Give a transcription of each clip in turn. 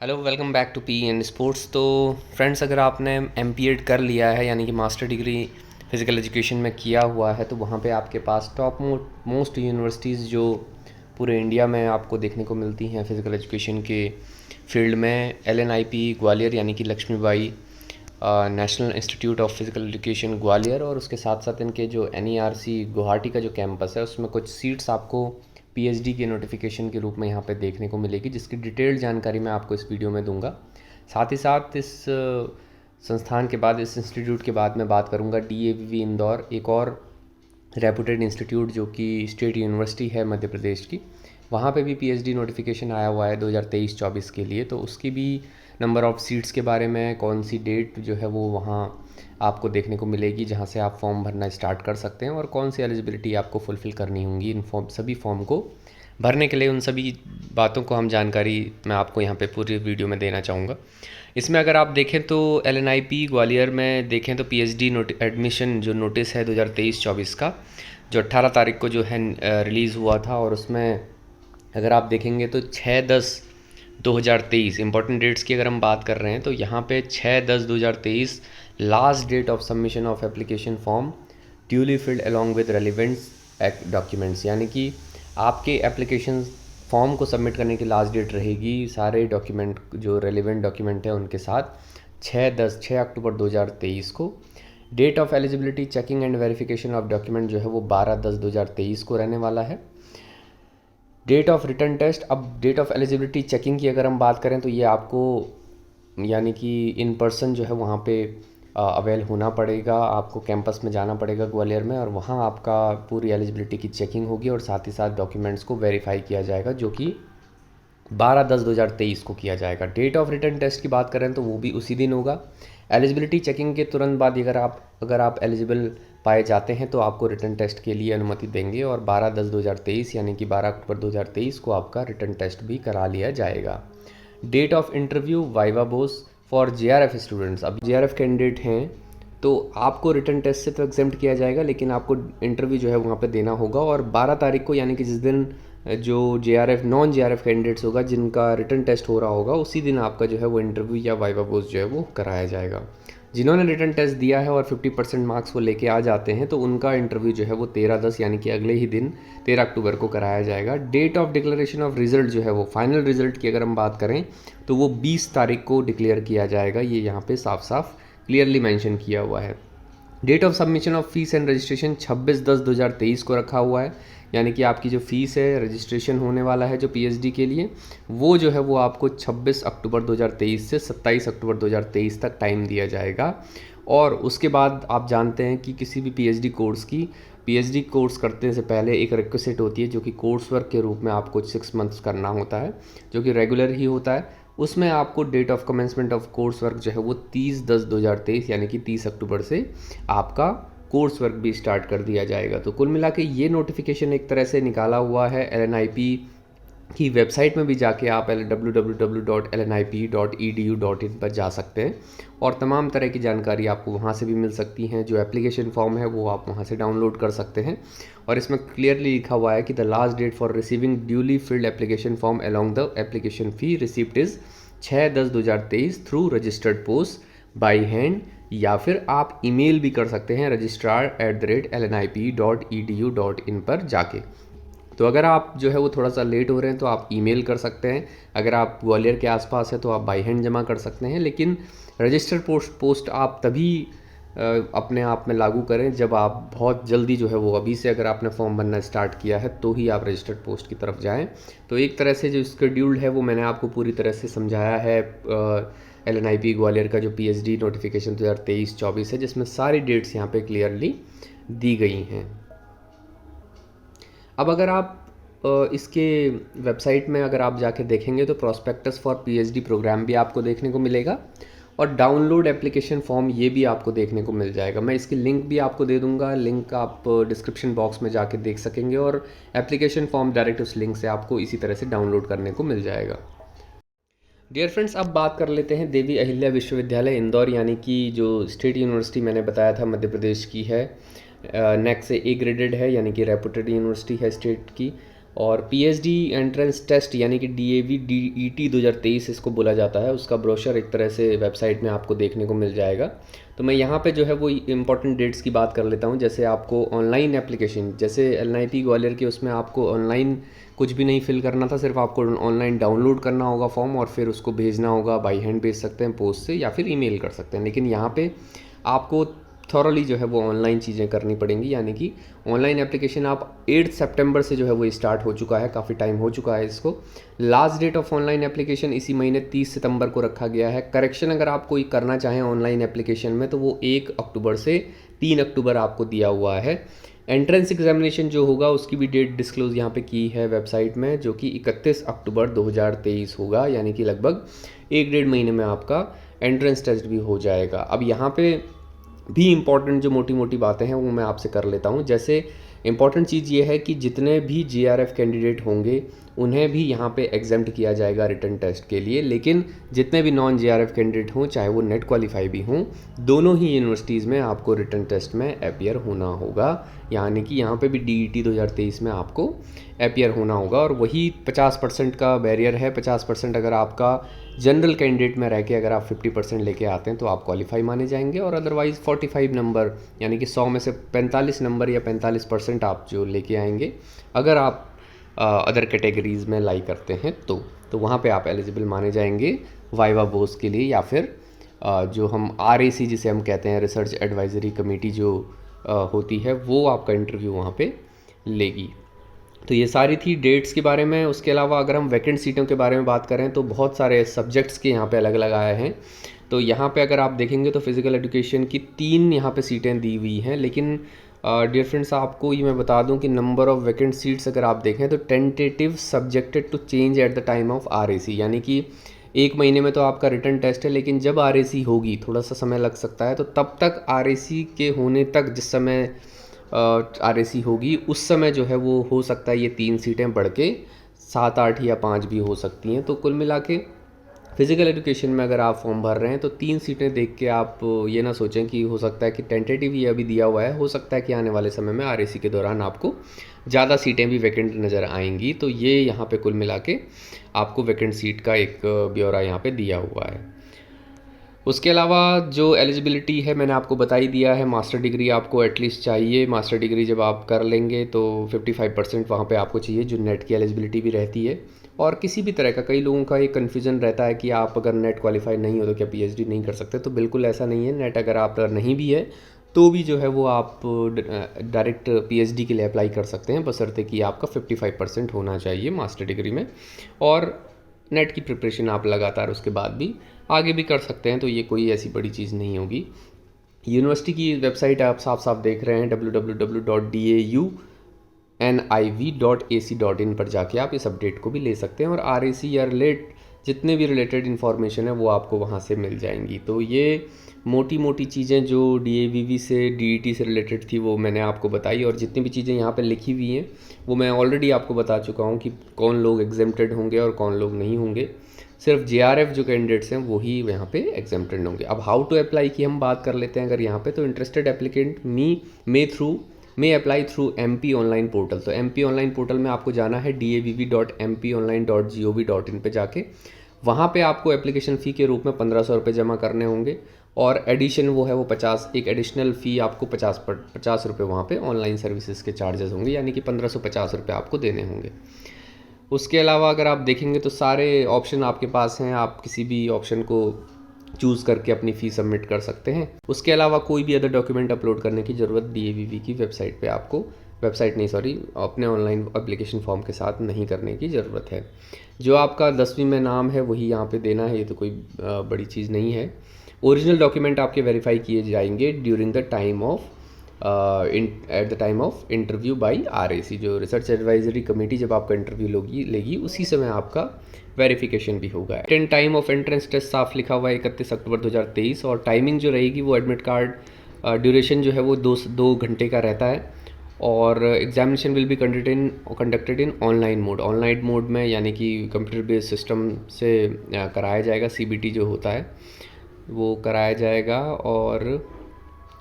Hello, welcome back to P and sports. तो friends, अगर आपने एमपीएड कर लिया है यानी कि मास्टर डिग्री फ़िज़िकल एजुकेशन में किया हुआ है, तो वहाँ पे आपके पास टॉप मोस्ट यूनिवर्सिटीज़ जो पूरे इंडिया में आपको देखने को मिलती हैं फ़िज़िकल एजुकेशन के फील्ड में, एलएनआईपी ग्वालियर यानी कि Lakshmibai national institute of physical education Gwalior, और उसके साथ साथ इनके जो एनईआरसी गुवाहाटी का जो कैंपस है उसमें कुछ सीट्स आपको पीएचडी के नोटिफिकेशन के रूप में यहाँ पे देखने को मिलेगी, जिसकी डिटेल्ड जानकारी मैं आपको इस वीडियो में दूंगा। साथ ही साथ इस संस्थान के बाद, इस इंस्टीट्यूट के बाद मैं बात करूँगा डीएवीवी इंदौर, एक और रेपुटेड इंस्टीट्यूट जो कि स्टेट यूनिवर्सिटी है मध्य प्रदेश की। वहाँ पे भी पीएचडी नोटिफिकेशन आया हुआ है 2023-24 के लिए, तो उसकी भी नंबर ऑफ़ सीट्स के बारे में, कौन सी डेट जो है वो वहाँ आपको देखने को मिलेगी जहाँ से आप फॉर्म भरना स्टार्ट कर सकते हैं, और कौन सी एलिजिबिलिटी आपको फुलफ़िल करनी होंगी इन सभी फॉर्म को भरने के लिए। उन सभी बातों को हम जानकारी मैं आपको यहाँ पे पूरी वीडियो में देना चाहूँगा। इसमें अगर आप देखें तो एलएनआईपी ग्वालियर में देखें तो पीएचडी एडमिशन जो नोटिस है 2023-24 का, जो 18 तारीख को जो है रिलीज़ हुआ था, और उसमें अगर आप देखेंगे तो 6/10/2023 इंपॉर्टेंट डेट्स की अगर हम बात कर रहे हैं तो यहाँ पे 6/10/2023 last date of submission of application form duly filled along with relevant documents, यानी कि आपके एप्लीकेशन फॉर्म को सबमिट करने की लास्ट डेट रहेगी सारे डॉक्यूमेंट जो रेलिवेंट डॉक्यूमेंट है उनके साथ 6 अक्टूबर 2023 को। Date of eligibility checking and verification of document जो है वो 12/10/2023 को रहने वाला है। डेट ऑफ रिटर्न टेस्ट, अब डेट ऑफ एलिजिबिलिटी चेकिंग की अगर हम बात करें तो ये आपको यानी कि इन पर्सन जो है वहाँ पे अवेल होना पड़ेगा, आपको कैंपस में जाना पड़ेगा ग्वालियर में, और वहाँ आपका पूरी एलिजिबिलिटी की चेकिंग होगी और साथ ही साथ डॉक्यूमेंट्स को वेरीफाई किया जाएगा, जो कि 12/10/2023 को किया जाएगा। डेट ऑफ रिटर्न टेस्ट की बात करें तो वो भी उसी दिन होगा। एलिजिबिलिटी चेकिंग के तुरंत बाद अगर आप एलिजिबल पाए जाते हैं तो आपको रिटर्न टेस्ट के लिए अनुमति देंगे, और 12/10/2023 यानी कि 12 अक्टूबर 2023 को आपका रिटर्न टेस्ट भी करा लिया जाएगा। Date of interview viva voce for JRF students, अब जेआरएफ कैंडिडेट हैं तो आपको रिटर्न टेस्ट से तो एग्जाम्प्ट किया जाएगा, लेकिन आपको इंटरव्यू जो है वहाँ पे देना होगा, और 12 तारीख को यानी कि जिस दिन जो जेआरएफ नॉन जेआरएफ कैंडिडेट्स होगा जिनका रिटर्न टेस्ट हो रहा होगा, उसी दिन आपका जो है वो इंटरव्यू या वाइवा बोस जो है वो कराया जाएगा। जिन्होंने रिटर्न टेस्ट दिया है और 50% मार्क्स वो लेके आ जाते हैं तो उनका इंटरव्यू जो है वो 13/10 यानी कि अगले ही दिन 13 अक्टूबर को कराया जाएगा। Date of declaration of result जो है वो फाइनल रिजल्ट की अगर हम बात करें तो वो 20 तारीख को डिक्लेयर किया जाएगा, ये यहाँ पे साफ साफ क्लियरली मेंशन किया हुआ है। Date of submission of fees and registration 26/10/2023 को रखा हुआ है, यानी कि आपकी जो फ़ीस है, रजिस्ट्रेशन होने वाला है जो पीएचडी के लिए, वो जो है वो आपको 26 अक्टूबर 2023 से 27 अक्टूबर 2023 तक टाइम दिया जाएगा। और उसके बाद आप जानते हैं कि किसी भी पीएचडी कोर्स करने से पहले एक रिक्वेस्ट होती है जो कि कोर्स वर्क के रूप में आपको 6 मंथ्स करना होता है, जो कि रेगुलर ही होता है। उसमें आपको date of commencement of course work जो है वो 30/10/2023 यानी कि 30 अक्टूबर से आपका कोर्स वर्क भी स्टार्ट कर दिया जाएगा। तो कुल मिला के ये नोटिफिकेशन एक तरह से निकाला हुआ है एलएनआईपी की वेबसाइट में भी जाके आप www.lnip.edu.in पर जा सकते हैं, और तमाम तरह की जानकारी आपको वहाँ से भी मिल सकती हैं। जो एप्लीकेशन फॉर्म है वो आप वहाँ से डाउनलोड कर सकते हैं, और इसमें क्लियरली लिखा हुआ है कि the last date for receiving duly filled application form along the application fee receipt is 6/10/2023 through registered post by hand, या फिर आप ईमेल भी कर सकते हैं registrar@lnip.edu.in पर जाके। तो अगर आप जो है वो थोड़ा सा लेट हो रहे हैं तो आप ईमेल कर सकते हैं, अगर आप ग्वालियर के आसपास है तो आप बाई हैंड जमा कर सकते हैं, लेकिन रजिस्टर्ड पोस्ट आप तभी अपने आप में लागू करें जब आप बहुत जल्दी जो है वो अभी से अगर आपने फॉर्म भरना स्टार्ट किया है तो ही आप रजिस्टर्ड पोस्ट की तरफ जाएं। तो एक तरह से जो शेड्यूल्ड है वो मैंने आपको पूरी तरह से समझाया है एलएनआईपी ग्वालियर का जो पीएचडी नोटिफिकेशन 2023-24 है, जिसमें सारी डेट्स यहाँ पे क्लियरली दी गई हैं। अब अगर आप इसके वेबसाइट में अगर आप जाके देखेंगे तो प्रॉस्पेक्टस फॉर पीएचडी प्रोग्राम भी आपको देखने को मिलेगा, और डाउनलोड एप्लीकेशन फॉर्म ये भी आपको देखने को मिल जाएगा। मैं इसकी लिंक भी आपको दे दूंगा, लिंक आप डिस्क्रिप्शन बॉक्स में जाके देख सकेंगे, और एप्लीकेशन फॉर्म डायरेक्ट उस लिंक से आपको इसी तरह से डाउनलोड करने को मिल जाएगा। डियर फ्रेंड्स, अब बात कर लेते हैं देवी अहिल्या विश्वविद्यालय इंदौर, यानी कि जो स्टेट यूनिवर्सिटी मैंने बताया था मध्य प्रदेश की है, नेक्स्ट से ए ग्रेडेड है, यानी कि रेपुटेड यूनिवर्सिटी है स्टेट की। और पीएचडी एंट्रेंस टेस्ट यानी कि डीएवी डीईटी 2023 इसको बोला जाता है, उसका ब्रोशर एक तरह से वेबसाइट में आपको देखने को मिल जाएगा। तो मैं यहाँ पे जो है वो इम्पॉर्टेंट डेट्स की बात कर लेता हूँ। जैसे आपको ऑनलाइन एप्लीकेशन, जैसे एलएनआईपी ग्वालियर के उसमें आपको ऑनलाइन कुछ भी नहीं फिल करना था, सिर्फ आपको ऑनलाइन डाउनलोड करना होगा फॉर्म और फिर उसको भेजना होगा। बाई हैंड भेज सकते हैं पोस्ट से या फिर ईमेल कर सकते हैं, लेकिन यहाँ पे आपको थॉरली जो है वो ऑनलाइन चीज़ें करनी पड़ेंगी। यानी कि ऑनलाइन एप्लीकेशन आप 8 सितंबर से जो है वो स्टार्ट हो चुका है, काफ़ी टाइम हो चुका है इसको। Last date of online application इसी महीने 30 सितंबर को रखा गया है। करेक्शन अगर आप कोई करना चाहें ऑनलाइन एप्लीकेशन में तो वो 1 अक्टूबर से 3 अक्टूबर आपको दिया हुआ है। एंट्रेंस एग्जामिनेशन जो होगा उसकी भी डेट डिस्क्लोज़ यहाँ पे की है वेबसाइट में, जो कि 31 अक्टूबर 2023 होगा। यानी कि लगभग 1-1.5 महीने में आपका एंट्रेंस टेस्ट भी हो जाएगा। अब यहाँ पे भी इम्पॉर्टेंट जो मोटी मोटी बातें हैं वो मैं आपसे कर लेता हूँ। जैसे इम्पॉर्टेंट चीज़ ये है कि जितने भी जेआरएफ कैंडिडेट होंगे उन्हें भी यहाँ पे एग्जाम्प्ट किया जाएगा रिटन टेस्ट के लिए, लेकिन जितने भी नॉन जेआरएफ कैंडिडेट हों, चाहे वो नेट क्वालिफाई भी हों, दोनों ही यूनिवर्सिटीज़ में आपको रिटन टेस्ट में अपीयर होना होगा। यानी कि यहाँ पे भी डीईटी 2023 में आपको अपीयर होना होगा। और वही 50% का बैरियर है। 50% अगर आपका जनरल कैंडिडेट में रह के अगर आप 50% लेके आते हैं तो आप क्वालिफाई माने जाएंगे, और अदरवाइज़ 45 नंबर यानी कि 100 में से 45 नंबर या 45% आप जो लेके आएंगे अगर आप अदर कैटेगरीज़ में लाई करते हैं तो वहाँ पे आप एलिजिबल माने जाएंगे वाइवा बोस के लिए, या फिर जो हम आरएसी जिसे हम कहते हैं, रिसर्च एडवाइजरी कमेटी जो होती है, वो आपका इंटरव्यू वहाँ पे लेगी। तो ये सारी थी डेट्स के बारे में। उसके अलावा अगर हम वैकेंट सीटों के बारे में बात करें तो बहुत सारे सब्जेक्ट्स के यहाँ पे अलग अलग आए हैं। तो यहाँ पे अगर आप देखेंगे तो फिज़िकल एजुकेशन की 3 यहाँ पे सीटें दी हुई हैं, लेकिन डियर फ्रेंड्स आपको ये मैं बता दूं कि नंबर ऑफ़ वैकेंट सीट्स अगर आप देखें तो tentative subjected to change at the time of RAC, यानी कि 1 महीने में तो आपका रिटन टेस्ट है, लेकिन जब आरएसी होगी थोड़ा सा समय लग सकता है। तो तब तक आरएसी के होने तक, जिस समय आरएसी होगी उस समय जो है वो हो सकता है ये 3 सीटें बढ़ के 7, 8 या 5 भी हो सकती हैं। तो कुल मिला के फिज़िकल एजुकेशन में अगर आप फॉर्म भर रहे हैं तो 3 सीटें देख के आप ये ना सोचें कि हो सकता है कि टेंटेटिव ये अभी दिया हुआ है, हो सकता है कि आने वाले समय में आरएसी के दौरान आपको ज़्यादा सीटें भी वैकेंट नज़र आएंगी। तो ये यहाँ पे कुल मिला के आपको वैकेंट सीट का एक ब्यौरा यहाँ पे दिया हुआ है। उसके अलावा जो एलिजिबिलिटी है मैंने आपको बता ही दिया है। मास्टर डिग्री आपको एटलीस्ट चाहिए। मास्टर डिग्री जब आप कर लेंगे तो 55% वहाँ पे आपको चाहिए, जो नेट की एलिजिबिलिटी भी रहती है। और किसी भी तरह का, कई लोगों का ये कन्फ्यूज़न रहता है कि आप अगर नेट क्वालिफाई नहीं हो तो क्या पीएचडी नहीं कर सकते, तो बिल्कुल ऐसा नहीं है। नेट अगर आप नहीं भी है तो भी जो है वो आप डायरेक्ट पीएचडी के लिए अप्लाई कर सकते हैं, बशर्ते कि आपका 55% होना चाहिए मास्टर डिग्री में। और नेट की प्रिपरेशन आप लगातार उसके बाद भी आगे भी कर सकते हैं, तो ये कोई ऐसी बड़ी चीज़ नहीं होगी। यूनिवर्सिटी की वेबसाइट आप साफ साफ देख रहे हैं, www.dauniv.ac.in पर जाके आप इस अपडेट को भी ले सकते हैं, और आरएसी या जितने भी रिलेटेड इन्फॉर्मेशन है वो आपको वहाँ से मिल जाएंगी। तो ये मोटी मोटी चीज़ें जो डीएवीवी से डीईटी से रिलेटेड थी वो मैंने आपको बताई, और जितनी भी चीज़ें यहाँ पे लिखी हुई हैं वो मैं ऑलरेडी आपको बता चुका हूँ कि कौन लोग एग्जेम्प्टेड होंगे और कौन लोग नहीं होंगे। सिर्फ जेआरएफ जो कैंडिडेट्स हैं वही यहाँ पे एग्जेम्प्टेड होंगे। अब हाउ टू अप्लाई की हम बात कर लेते हैं अगर यहाँ पे, तो interested applicant may apply through MP online portal. तो एमपी ऑनलाइन पोर्टल में आपको जाना है dav.mponline.gov.in पे जाके, वहाँ पे आपको एप्लीकेशन फ़ी के रूप में 1500 रुपये जमा करने होंगे, और एडिशन वो है वो 50, एक एडिशनल फ़ी आपको 50 रुपये वहाँ पे ऑनलाइन सर्विसेज के चार्जेस होंगे, यानी कि 1550 रुपये आपको देने होंगे। उसके अलावा अगर आप देखेंगे तो सारे ऑप्शन आपके पास हैं, आप किसी भी ऑप्शन को चूज़ करके अपनी फ़ी सबमिट कर सकते हैं। उसके अलावा कोई भी अदर डॉक्यूमेंट अपलोड करने की ज़रूरत डीएवीवी की वेबसाइट पे आपको, अपने ऑनलाइन एप्लीकेशन फॉर्म के साथ नहीं करने की ज़रूरत है। जो आपका 10वीं में नाम है वही यहाँ पे देना है, ये तो कोई बड़ी चीज़ नहीं है। ओरिजिनल डॉक्यूमेंट आपके वेरीफाई किए जाएंगे during the time of eight the time of interview by RAC, जो रिसर्च एडवाइजरी कमेटी जब आपका इंटरव्यू लेगी उसी समय आपका वेरिफिकेशन भी होगा। टाइम ऑफ एंट्रेंस टेस्ट साफ लिखा हुआ है 31 अक्टूबर 2023, और टाइमिंग जो रहेगी वो एडमिट कार्ड ड्यूरेशन जो है वो 2 घंटे का रहता है, और examination will be conducted in online mode में, यानी कि कंप्यूटर बेस्ड सिस्टम से कराया जाएगा। सीबीटी जो होता है वो कराया जाएगा, और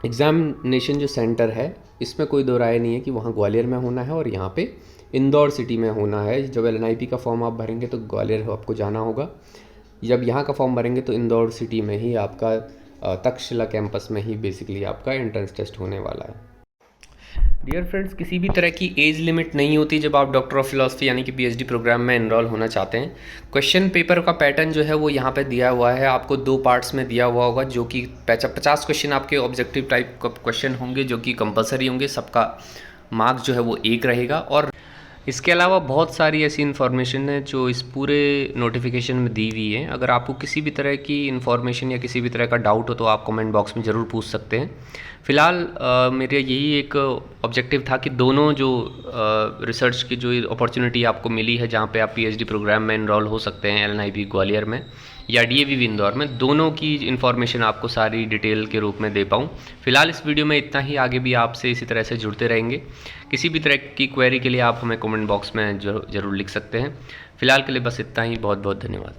एग्ज़ामिनेशन जो सेंटर है इसमें कोई दो राय नहीं है कि वहाँ ग्वालियर में होना है और यहाँ पे इंदौर सिटी में होना है। जब LNIP का फॉर्म आप भरेंगे तो ग्वालियर आपको जाना होगा, जब यहाँ का फॉर्म भरेंगे तो इंदौर सिटी में ही आपका तक्षशिला कैंपस में ही बेसिकली आपका एंट्रेंस टेस्ट होने वाला है। डियर फ्रेंड्स, किसी भी तरह की एज लिमिट नहीं होती जब आप डॉक्टर ऑफ फिलॉसफी यानी कि PhD प्रोग्राम में एनरोल होना चाहते हैं। क्वेश्चन पेपर का पैटर्न जो है वो यहाँ पे दिया हुआ है, आपको 2 पार्ट्स में दिया हुआ होगा, जो कि 50 क्वेश्चन आपके ऑब्जेक्टिव टाइप का क्वेश्चन होंगे जो कि कंपलसरी होंगे, सबका मार्क्स जो है वो 1 रहेगा। और इसके अलावा बहुत सारी ऐसी इन्फॉर्मेशन है जो इस पूरे नोटिफिकेशन में दी हुई है। अगर आपको किसी भी तरह की इन्फॉर्मेशन या किसी भी तरह का डाउट हो तो आप कमेंट बॉक्स में ज़रूर पूछ सकते हैं। फ़िलहाल मेरा यही एक ऑब्जेक्टिव था कि दोनों जो रिसर्च की जो अपॉर्चुनिटी आपको मिली है जहाँ पे आप PhD प्रोग्राम में एनरोल हो सकते हैं LNIP ग्वालियर में या DAV इंदौर में, दोनों की इन्फॉर्मेशन आपको सारी डिटेल के रूप में दे पाऊँ। फ़िलहाल इस वीडियो में इतना ही, आगे भी आपसे इसी तरह से जुड़ते रहेंगे। किसी भी तरह की क्वेरी के लिए आप हमें कमेंट बॉक्स में ज़रूर लिख सकते हैं। फ़िलहाल के लिए बस इतना ही, बहुत बहुत धन्यवाद।